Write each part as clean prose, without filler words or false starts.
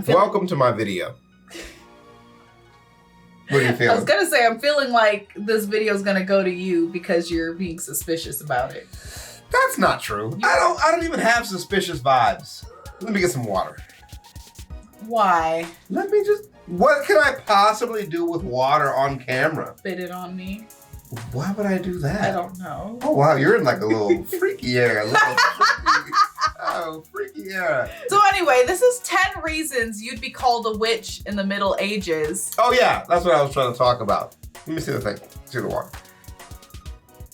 Welcome to my video. What are you feeling? I was gonna say, I'm feeling like this video is gonna go to you because you're being suspicious about it. That's not true. I don't even have suspicious vibes. Let me get some water. Why? What can I possibly do with water on camera? Spit it on me. Why would I do that? I don't know. Oh wow, you're in like a little freaky area. Freaky area. So anyway, this is 10 reasons you'd be called a witch in the Middle Ages. Oh yeah, that's what I was trying to talk about. Let me see the thing. See the water.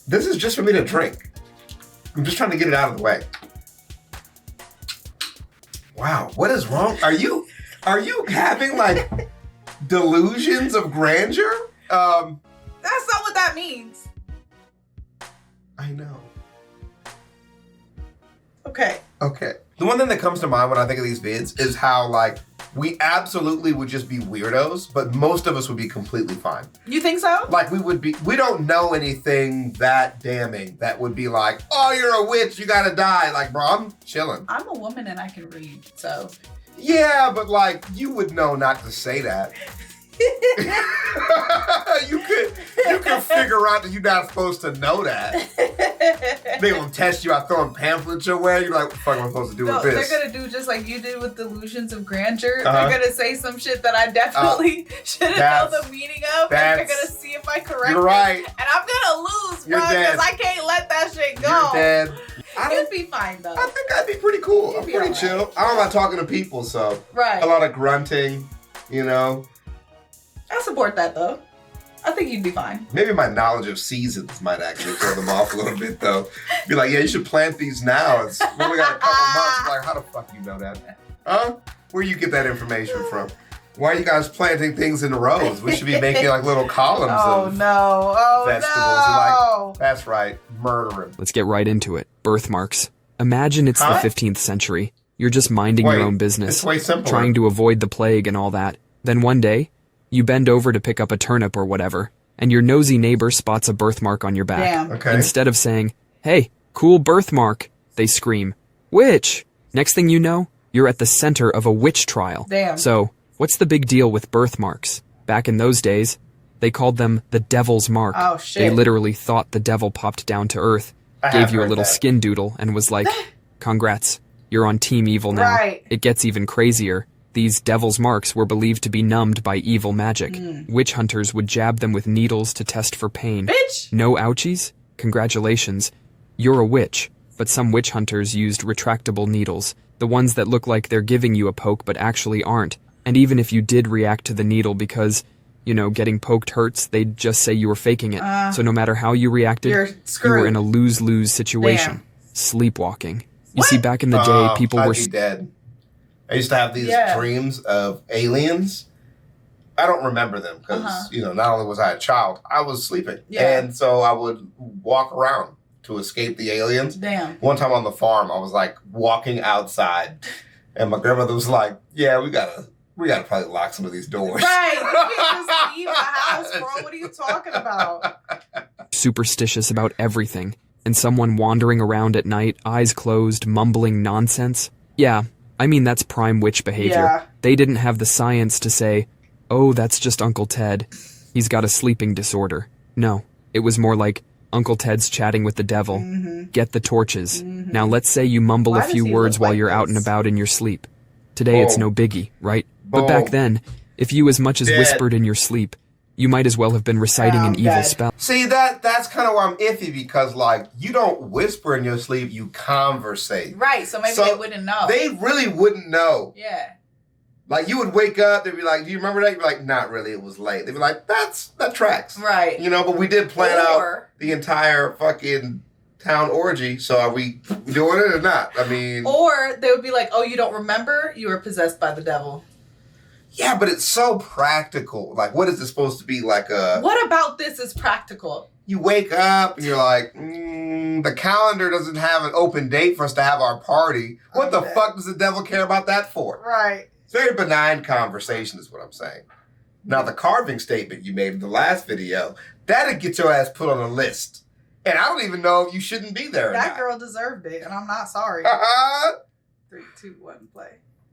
This is just for me to drink. I'm just trying to get it out of the way. Wow, what is wrong? Are you having like delusions of grandeur? That's not what that means. I know. Okay. The one thing that comes to mind when I think of these vids is how like we absolutely would just be weirdos, but most of us would be completely fine. You think so? Like we don't know anything that damning that would be like, oh, you're a witch, you gotta die. Like, bro, I'm chilling. I'm a woman and I can read, so. Yeah, but like, you would know not to say that. you could figure out that you're not supposed to know that. They gonna test you out throwing pamphlets your way. You're like, what the fuck am I supposed to do with this? They're gonna do just like you did with delusions of grandeur. They're gonna say some shit that I definitely shouldn't know the meaning of, and they're gonna see if I correct You're right. it. And I'm gonna lose, bro, because I can't let that shit go. You're dead. You'd be fine though. I think I'd be pretty cool. I'm pretty chill. I don't like talking to people, so a lot of grunting, you know. I support that though. I think you'd be fine. Maybe my knowledge of seasons might actually throw them off a little bit though. Be like, yeah, you should plant these now. It's we only got a couple months. Like, how the fuck you know that? Huh? Where you get that information from? Why are you guys planting things in rows? We should be making like little columns of vegetables. No. Like, that's right, murdering. Let's get right into it. Birthmarks. Imagine it's the 15th century. You're just minding your own business, it's way simpler. Trying to avoid the plague and all that. Then one day, you bend over to pick up a turnip or whatever, and your nosy neighbor spots a birthmark on your back. Damn. Okay. Instead of saying, hey, cool birthmark, they scream, witch! Next thing you know, you're at the center of a witch trial. Damn. So, what's the big deal with birthmarks? Back in those days, they called them the devil's mark. Oh, shit. They literally thought the devil popped down to earth, gave you a little skin doodle, and was like, congrats, you're on Team Evil now. Right. It gets even crazier. These devil's marks were believed to be numbed by evil magic. Witch hunters would jab them with needles to test for pain. Bitch! No ouchies? Congratulations. You're a witch. But some witch hunters used retractable needles, the ones that look like they're giving you a poke but actually aren't. And even if you did react to the needle because, you know, getting poked hurts, they'd just say you were faking it. So no matter how you reacted, you were in a lose-lose situation. Damn. Sleepwalking. You see, back in the day, people were dead. I used to have these dreams of aliens. I don't remember them because, you know, not only was I a child, I was sleeping. Yeah. And so I would walk around to escape the aliens. Damn. One time on the farm, I was like walking outside and my grandmother was like, yeah, we gotta probably lock some of these doors. Right. You can't just leave the house, bro. What are you talking about? Superstitious about everything. And someone wandering around at night, eyes closed, mumbling nonsense. Yeah. I mean, that's prime witch behavior. Yeah. They didn't have the science to say, oh, that's just Uncle Ted. He's got a sleeping disorder. No, it was more like, Uncle Ted's chatting with the devil. Get the torches. Now let's say you mumble a few words while you're out and about in your sleep. Today it's no biggie, right? But back then, if you as much as whispered in your sleep, you might as well have been reciting an evil spell. See, that's kind of why I'm iffy because, like, you don't whisper in your sleep, you conversate. Right, so maybe they wouldn't know. They really wouldn't know. Yeah. Like, you would wake up, they'd be like, do you remember that? You'd be like, not really, it was late. They'd be like, that tracks. Right. You know, but we did plan out the entire fucking town orgy, so are we doing it or not? I mean... Or they would be like, oh, you don't remember? You were possessed by the devil. Yeah, but it's so practical. Like, what is this supposed to be? Like a... What about this is practical? You wake up and you're like, the calendar doesn't have an open date for us to have our party. What the fuck does the devil care about that for? Right. It's very benign conversation is what I'm saying. Now, the carving statement you made in the last video, that'd get your ass put on a list. And I don't even know if you shouldn't be there or That not. girl deserved it, and I'm not sorry. 3, 2, 1, play.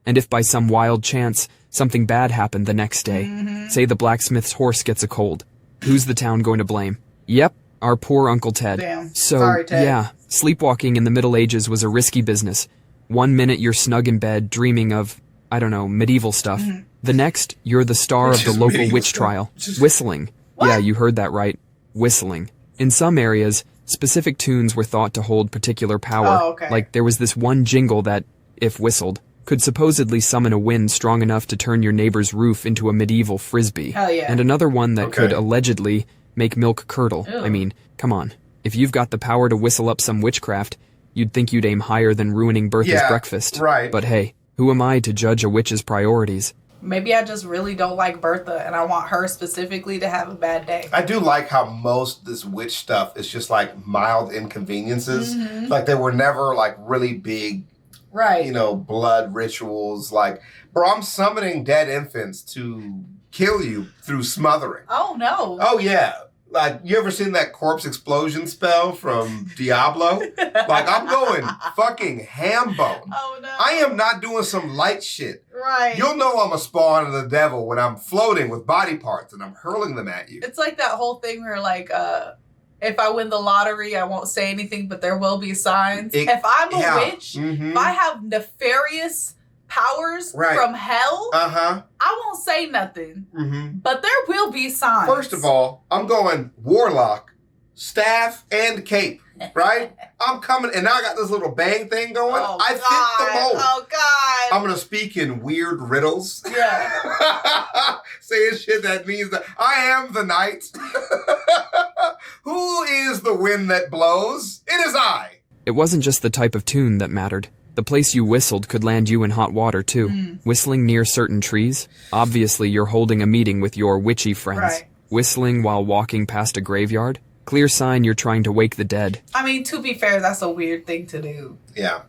And if by some wild chance something bad happened the next day, say the blacksmith's horse gets a cold, who's the town going to blame? Yep, our poor Uncle Ted. Damn. So, Sorry, Ted. yeah, sleepwalking in the Middle Ages was a risky business. 1 minute you're snug in bed dreaming of, I don't know, medieval stuff. The next, you're the star of the local witch trial, whistling. What? Yeah, you heard that right. Whistling. In some areas, specific tunes were thought to hold particular power. Oh, okay. Like there was this one jingle that, if whistled, could supposedly summon a wind strong enough to turn your neighbor's roof into a medieval frisbee. Hell yeah. And another one that could Okay. allegedly make milk curdle. Ew. I mean, come on. If you've got the power to whistle up some witchcraft, you'd think you'd aim higher than ruining Bertha's Yeah, breakfast. right. But hey, who am I to judge a witch's priorities? Maybe I just really don't like Bertha, and I want her specifically to have a bad day. I do like how most of this witch stuff is just like mild inconveniences. Like they were never like really big, Right. you know, blood rituals. Like, bro, I'm summoning dead infants to kill you through smothering. Oh, no. Oh, yeah. Like, you ever seen that corpse explosion spell from Diablo? Like, I'm going fucking ham bone. Oh, no. I am not doing some light shit. Right. You'll know I'm a spawn of the devil when I'm floating with body parts and I'm hurling them at you. It's like that whole thing where, like, if I win the lottery, I won't say anything, but there will be signs. If I'm a witch, if I have nefarious powers from hell, I won't say nothing. But there will be signs. First of all, I'm going warlock, staff, and cape, right? I'm coming, and now I got this little bang thing going. Oh, I God. fit the mold. Oh, God. I'm going to speak in weird riddles. Yeah. Saying shit that means that I am the night. Who is the wind that blows? It is I. It wasn't just the type of tune that mattered. The place you whistled could land you in hot water, too. Whistling near certain trees? Obviously, you're holding a meeting with your witchy friends. Right. Whistling while walking past a graveyard? Clear sign you're trying to wake the dead. I mean, to be fair, that's a weird thing to do. Yeah.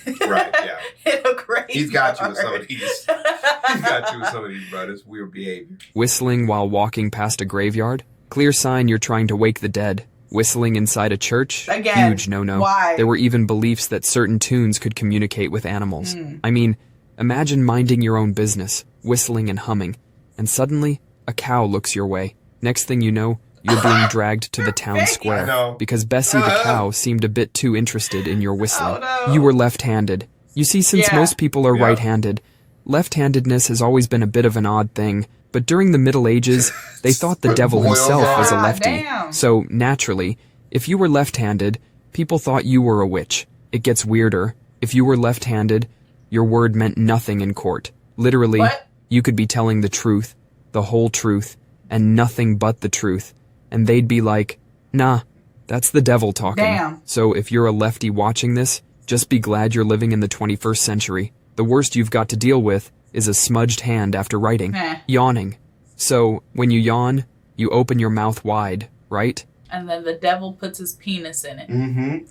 Right, yeah. In a graveyard. He's got you with some of these. He's got you with some of these, bro. It's weird behavior. Whistling while walking past a graveyard? Clear sign you're trying to wake the dead. Whistling inside a church? Again, huge no-no. why? There were even beliefs that certain tunes could communicate with animals. I mean, imagine minding your own business, whistling and humming, and suddenly, a cow looks your way. Next thing you know, you're being dragged to the town I square know. because Bessie the cow seemed a bit too interested in your whistling. Oh, no. You were left-handed. You see, since Yeah. most people are right-handed, left-handedness has always been a bit of an odd thing, but during the Middle Ages, they thought the devil Boils himself was a God lefty. damn. So, naturally, if you were left-handed, people thought you were a witch. It gets weirder. If you were left-handed, your word meant nothing in court. Literally, What? you could be telling the truth, the whole truth, and nothing but the truth. And they'd be like, nah, that's the devil talking. Damn. So if you're a lefty watching this, just be glad you're living in the 21st century. The worst you've got to deal with is a smudged hand after writing. Yawning. So, when you yawn, you open your mouth wide, right? And then the devil puts his penis in it.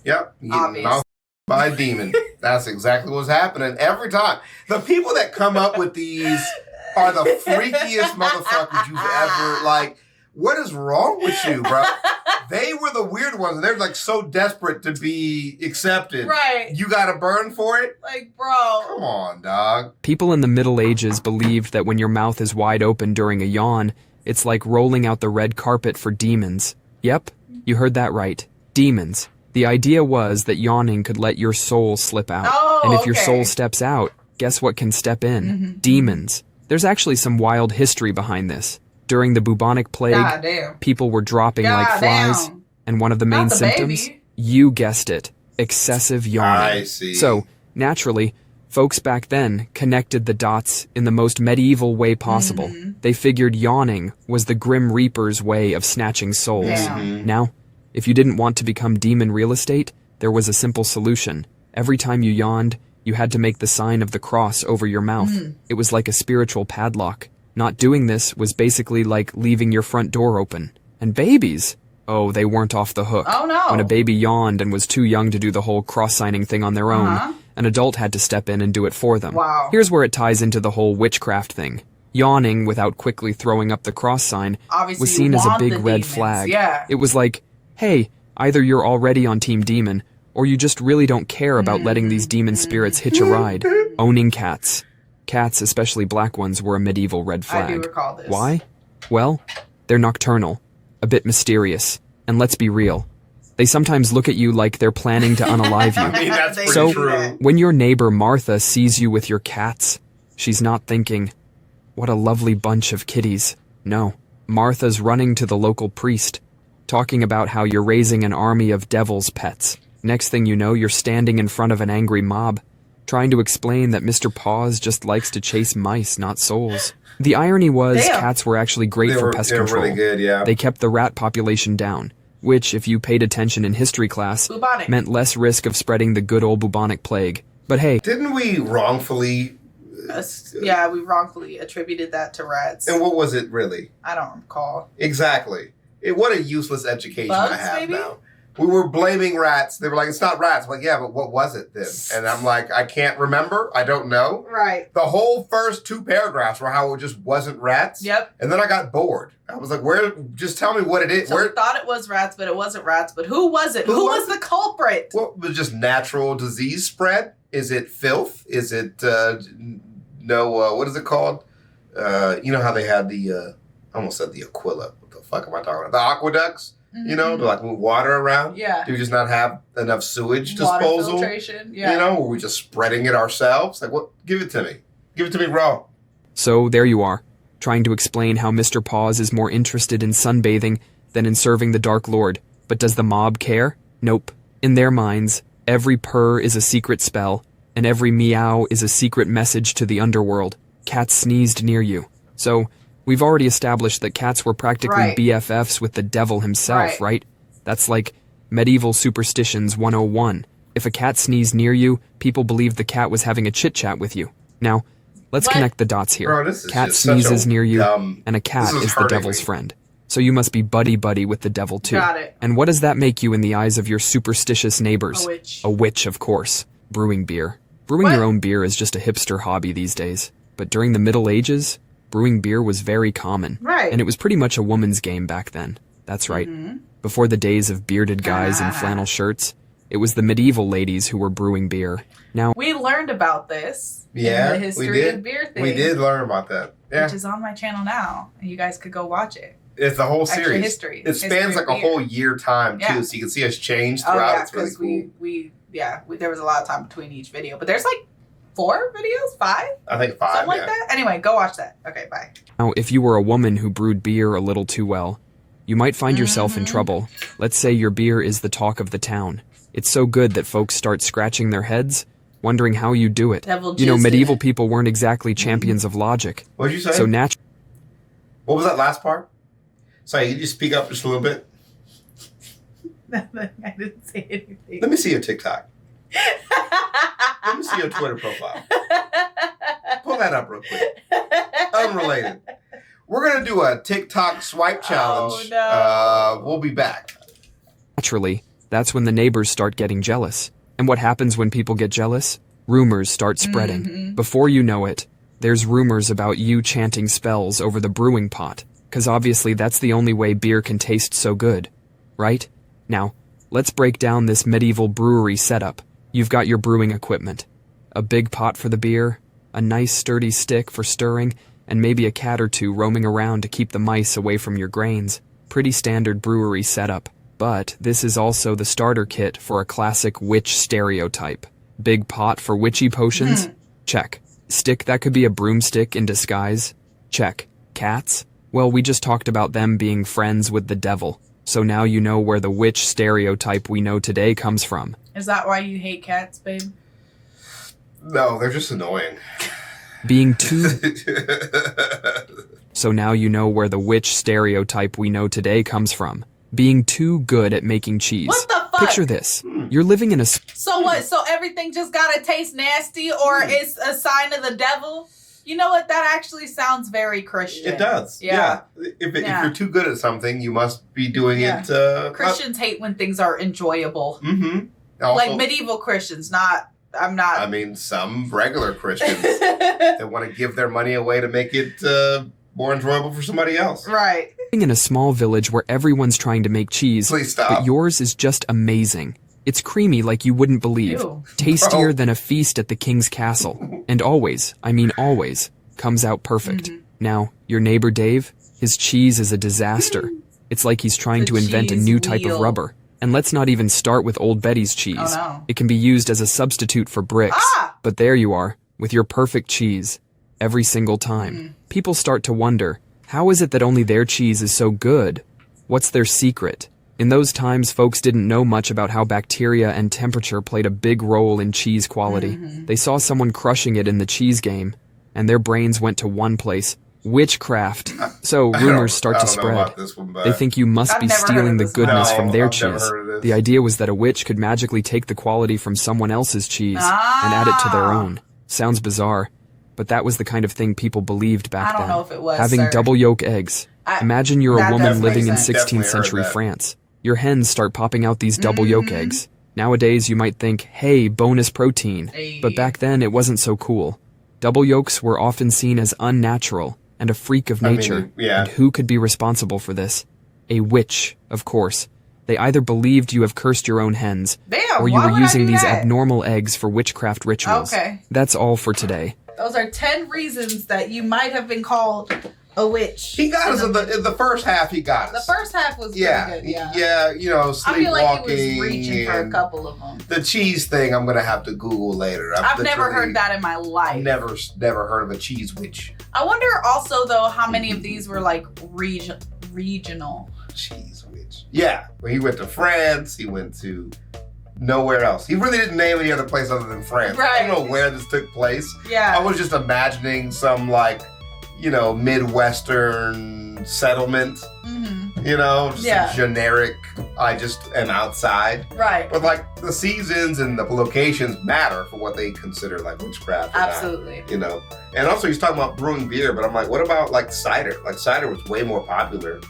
Yep. You get Obvious. mouthed by a demon. That's exactly what's happening every time. The people that come up with these are the freakiest motherfuckers you've ever, like, what is wrong with you, bro? They were the weird ones, and they're like so desperate to be accepted. Right. You gotta burn for it? Like, bro. Come on, dog. People in the Middle Ages believed that when your mouth is wide open during a yawn, it's like rolling out the red carpet for demons. Yep, you heard that right. Demons. The idea was that yawning could let your soul slip out. Oh, and if your okay. soul steps out, guess what can step in? Demons. There's actually some wild history behind this. During the bubonic plague, God damn. people were dropping like God flies. damn. And one of the main Not the symptoms? baby. You guessed it. Excessive yawning. I see. So, naturally, folks back then connected the dots in the most medieval way possible. They figured yawning was the Grim Reaper's way of snatching souls. Damn. Now, if you didn't want to become demon real estate, there was a simple solution. Every time you yawned, you had to make the sign of the cross over your mouth. It was like a spiritual padlock. Not doing this was basically like leaving your front door open. And babies! Oh, they weren't off the hook. Oh, no. When a baby yawned and was too young to do the whole cross-signing thing on their own, an adult had to step in and do it for them. Wow. Here's where it ties into the whole witchcraft thing. Yawning without quickly throwing up the cross sign Obviously, was you seen as a want big the red demons, flag. yeah. It was like, hey, either you're already on Team Demon, or you just really don't care about letting these demon spirits hitch a ride. Owning cats. Cats, especially black ones, were a medieval red flag. I do recall this. Why? Well, they're nocturnal, a bit mysterious, and let's be real. They sometimes look at you like they're planning to unalive you. I mean, that's pretty So, true. when your neighbor Martha sees you with your cats, she's not thinking, what a lovely bunch of kitties. No, Martha's running to the local priest, talking about how you're raising an army of devil's pets. Next thing you know, you're standing in front of an angry mob, trying to explain that Mr. Paws just likes to chase mice, not souls. The irony was, cats were actually great for pest control. Really good, yeah. They kept the rat population down, which, if you paid attention in history class, meant less risk of spreading the good old bubonic plague. But hey... Didn't we wrongfully... yeah, we wrongfully attributed that to rats. And what was it, really? I don't recall. Exactly. What a useless education Bugs, I have maybe? now. We were blaming rats. They were like, it's not rats. I'm like, yeah, but what was it then? And I'm like, I can't remember. I don't know. Right. The whole first 2 paragraphs were how it just wasn't rats. Yep. And then I got bored. I was like, just tell me what it is. So we thought it was rats, but it wasn't rats. But who was it? Who was the culprit? Well, it was just natural disease spread. Is it filth? Is it, what is it called? You know how they had I almost said the Aquila. What the fuck am I talking about? The aqueducts? You know, to like move water around. Yeah. Do we just not have enough sewage Water disposal? filtration. Yeah. You know, were we just spreading it ourselves? Like, what? Give it to me. Give it to me raw. So there you are, trying to explain how Mr. Paws is more interested in sunbathing than in serving the Dark Lord. But does the mob care? Nope. In their minds, every purr is a secret spell, and every meow is a secret message to the underworld. Cats sneezed near you. So... we've already established that cats were practically BFFs with the devil himself, right? That's like medieval superstitions 101. If a cat sneezed near you, people believed the cat was having a chit-chat with you. Now, let's connect the dots here. Bro, this is cat just sneezes such a near you, dumb- and a cat this is the devil's me. friend. So you must be buddy-buddy with the devil, too. Got it. And what does that make you in the eyes of your superstitious neighbors? A witch. A witch, of course. Brewing beer. Brewing your own beer is just a hipster hobby these days. But during the Middle Ages... brewing beer was very common. Right. And it was pretty much a woman's game back then. That's right. Before the days of bearded guys in flannel shirts, it was the medieval ladies who were brewing beer. Now, we learned about this in the history of beer thing. We did learn about that. Yeah. Which is on my channel now. And you guys could go watch it. It's the whole series. History. It spans like a whole year time, too, so you can see us change throughout. It's really cool. There was a lot of time between each video. But there's like 4 videos? 5? I think 5, something like that? Anyway, go watch that. Okay, bye. Now, if you were a woman who brewed beer a little too well, you might find yourself in trouble. Let's say your beer is the talk of the town. It's so good that folks start scratching their heads, wondering how you do it. You know, medieval people weren't exactly champions of logic. What did you say? So what was that last part? Sorry, you just speak up just a little bit? I didn't say anything. Let me see your TikTok. Let me see your Twitter profile. Pull that up real quick. Unrelated. We're going to do a TikTok swipe challenge. Oh, no. We'll be back. naturally, that's when the neighbors start getting jealous. And what happens when people get jealous? Rumors start spreading. Before you know it, there's rumors about you chanting spells over the brewing pot. 'Cause obviously that's the only way beer can taste so good. Right? Now, let's break down this medieval brewery setup. You've got your brewing equipment. A big pot for the beer, a nice sturdy stick for stirring, and maybe a cat or two roaming around to keep the mice away from your grains. Pretty standard brewery setup. But this is also the starter kit for a classic witch stereotype. Big pot for witchy potions? Check. Stick that could be a broomstick in disguise? Check. Cats? Well, we just talked about them being friends with the devil. So now you know where the witch stereotype we know today comes from. Is that why you hate cats, babe? No, they're just annoying. Being too... So now you know where the witch stereotype we know today comes from. Being too good at making cheese. What the fuck? Picture this. You're living in a... So what? So everything just gotta taste nasty or it's a sign of the devil? You know what? That actually sounds very Christian. It does. Yeah. If you're too good at something, you must be doing it... Christians hate when things are enjoyable. Mm-hmm. Like medieval Christians, not... I'm not... I mean, some regular Christians that want to give their money away to make it more enjoyable for somebody else. Right. In a small village where everyone's trying to make cheese, Please stop. but yours is just amazing. It's creamy like you wouldn't believe. Ew. Tastier than a feast at the king's castle. And always, I mean always, comes out perfect. Now, your neighbor Dave, his cheese is a disaster. It's like he's trying to invent a new type of rubber. And let's not even start with Old Betty's cheese. Oh, no. It can be used as a substitute for bricks. But there you are, with your perfect cheese. Every single time. People start to wonder, how is it that only their cheese is so good? What's their secret? In those times, folks didn't know much about how bacteria and temperature played a big role in cheese quality. They saw someone crushing it in the cheese game, and their brains went to one place, witchcraft. So rumors start to spread. They think you must be stealing the goodness from their cheese. The idea was that a witch could magically take the quality from someone else's cheese and add it to their own. Sounds bizarre, but that was the kind of thing people believed back then. I don't know if it was, Having double yolk eggs. Imagine you're a woman living in 16th century France. Your hens start popping out these double yolk eggs. Nowadays, you might think, hey, bonus protein. But back then, it wasn't so cool. Double yolks were often seen as unnatural and a freak of nature. And who could be responsible for this? A witch, of course. They either believed you have cursed your own hens, or you were using these abnormal eggs for witchcraft rituals. Okay. That's all for today. Those are 10 reasons that you might have been called a witch. He got us in the first half. He got us. The first half was pretty good. Yeah. You know, sleepwalking. I feel like he was reaching for a couple of them. The cheese thing, I'm gonna have to Google later. I've never heard that in my life. Never heard of a cheese witch. I wonder also though how many of these were like regional. Cheese witch. Yeah, well, he went to France. He went to nowhere else. He really didn't name any other place other than France. Right. I don't know where this took place. Yeah. I was just imagining some like, you know, Midwestern settlement. You know, just a generic, I just am outside. Right. But like the seasons and the locations matter for what they consider like witchcraft. Absolutely. Not, you know. And also he's talking about brewing beer, but I'm like, what about like cider? Like cider was way more popular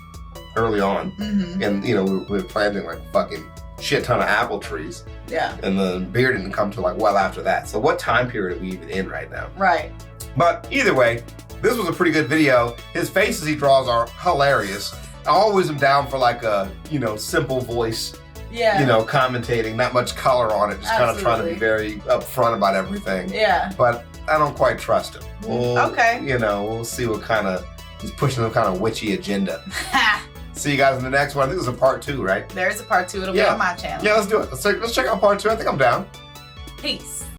early on. And you know, we were planting like fucking shit ton of apple trees. Yeah. And the beer didn't come to like well after that. So what time period are we even in right now? Right. But either way, this was a pretty good video. His faces he draws are hilarious. I always am down for like a, you know, simple voice, you know, commentating, not much color on it, just kind of trying to be very upfront about everything. Yeah. But I don't quite trust him. Okay. You know, we'll see what kind of, he's pushing some kind of witchy agenda. See you guys in the next one. I think this is a part 2, right? There's a part 2. It'll be on my channel. Yeah, let's do it. Let's check out part 2. I think I'm down. Peace.